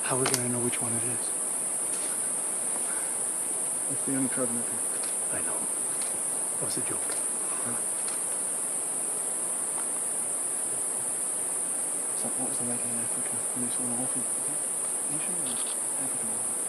How are we going to know which one it is? It's the only trouble up here. I know. That was a joke. So what was the lady in Africa when you saw an orphan? Asian or African?